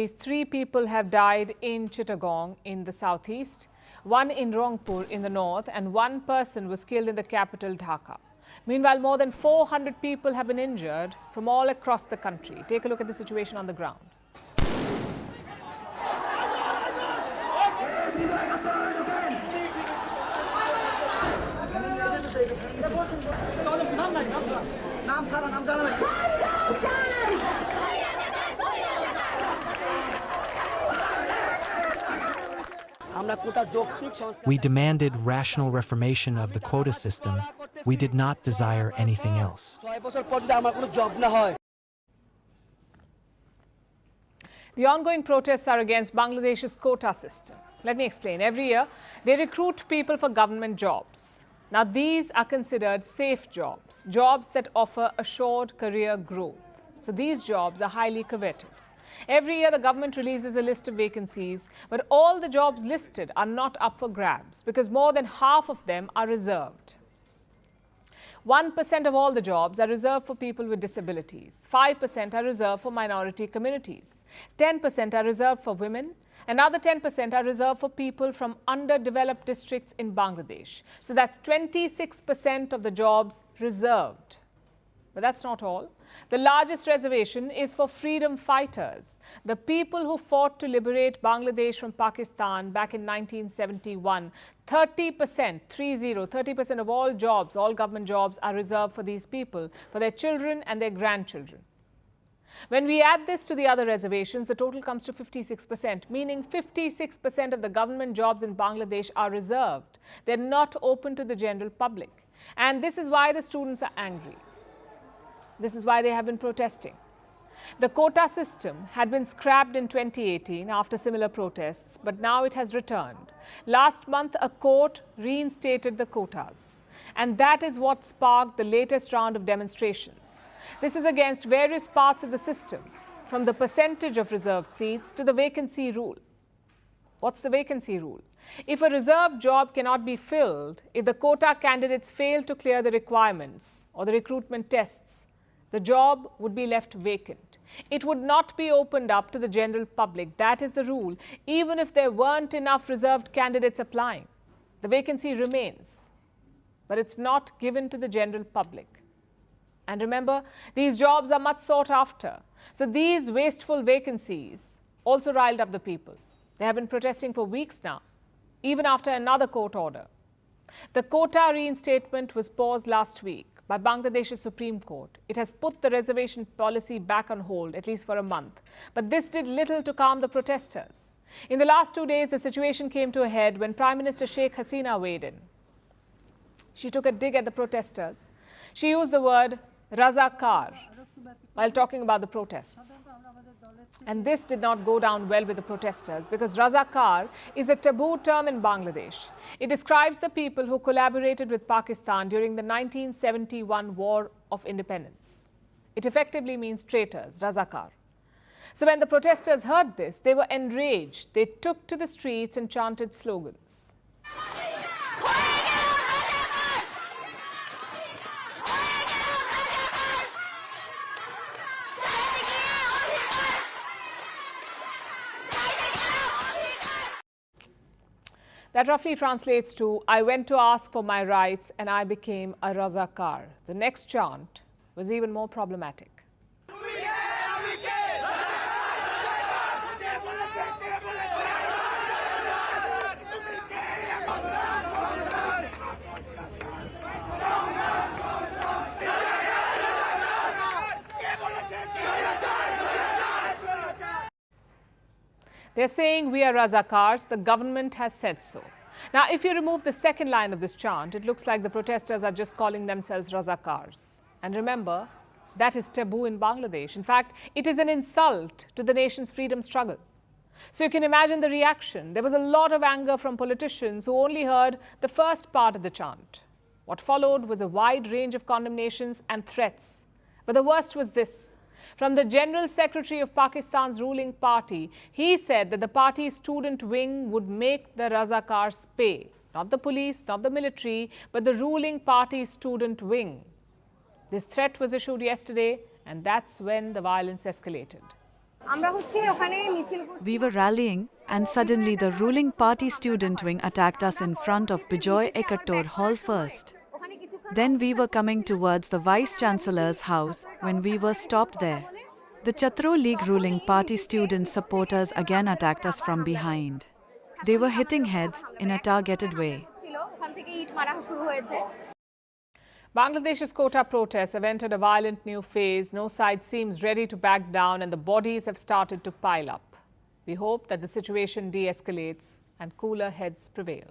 Three people have died in Chittagong in the southeast, one in Rangpur in the north, and one person was killed in the capital, Dhaka. Meanwhile, more than 400 people have been injured from all across the country. Take a look at the situation on the ground. We demanded rational reformation of the quota system. We did not desire anything else. The ongoing protests are against Bangladesh's quota system. Let me explain. Every year, they recruit people for government jobs. Now, these are considered safe jobs, jobs that offer assured career growth. So these jobs are highly coveted. Every year, the government releases a list of vacancies, but all the jobs listed are not up for grabs because more than half of them are reserved. 1% of all the jobs are reserved for people with disabilities. 5% are reserved for minority communities. 10% are reserved for women. Another 10% are reserved for people from underdeveloped districts in Bangladesh. So that's 26% of the jobs reserved. But that's not all. The largest reservation is for freedom fighters, the people who fought to liberate Bangladesh from Pakistan back in 1971. 30% of all jobs, all government jobs are reserved for these people, for their children and their grandchildren. When we add this to the other reservations, the total comes to 56%, meaning 56% of the government jobs in Bangladesh are reserved. They're not open to the general public. And this is why the students are angry. This is why they have been protesting. The quota system had been scrapped in 2018 after similar protests, but now it has returned. Last month, a court reinstated the quotas, and that is what sparked the latest round of demonstrations. This is against various parts of the system, from the percentage of reserved seats to the vacancy rule. What's the vacancy rule? If a reserved job cannot be filled, if the quota candidates fail to clear the requirements or the recruitment tests, the job would be left vacant. It would not be opened up to the general public. That is the rule, even if there weren't enough reserved candidates applying. The vacancy remains, but it's not given to the general public. And remember, these jobs are much sought after. So these wasteful vacancies also riled up the people. They have been protesting for weeks now, even after another court order. The quota reinstatement was paused last week by Bangladesh's Supreme Court. It has put the reservation policy back on hold, at least for a month. But this did little to calm the protesters. In the last 2 days, the situation came to a head when Prime Minister Sheikh Hasina weighed in. She took a dig at the protesters. She used the word Razakar while talking about the protests. And this did not go down well with the protesters because Razakar is a taboo term in Bangladesh. It describes the people who collaborated with Pakistan during the 1971 War of Independence. It effectively means traitors, Razakar. So when the protesters heard this, they were enraged. They took to the streets and chanted slogans. That roughly translates to, I went to ask for my rights and I became a Razakar. The next chant was even more problematic. They're saying we are Razakars, the government has said so. Now, if you remove the second line of this chant, it looks like the protesters are just calling themselves Razakars. And remember, that is taboo in Bangladesh. In fact, it is an insult to the nation's freedom struggle. So you can imagine the reaction. There was a lot of anger from politicians who only heard the first part of the chant. What followed was a wide range of condemnations and threats. But the worst was this. From the General Secretary of Pakistan's ruling party, he said that the party's student wing would make the Razakars pay. Not the police, not the military, but the ruling party's student wing. This threat was issued yesterday, and that's when the violence escalated. We were rallying, and suddenly the ruling party student wing attacked us in front of Bijoy Ekatur Hall first. Then we were coming towards the Vice Chancellor's house when we were stopped there. The Chhatro League ruling party student supporters again attacked us from behind. They were hitting heads in a targeted way. Bangladesh's Kota protests have entered a violent new phase. No side seems ready to back down and the bodies have started to pile up. We hope that the situation de-escalates and cooler heads prevail.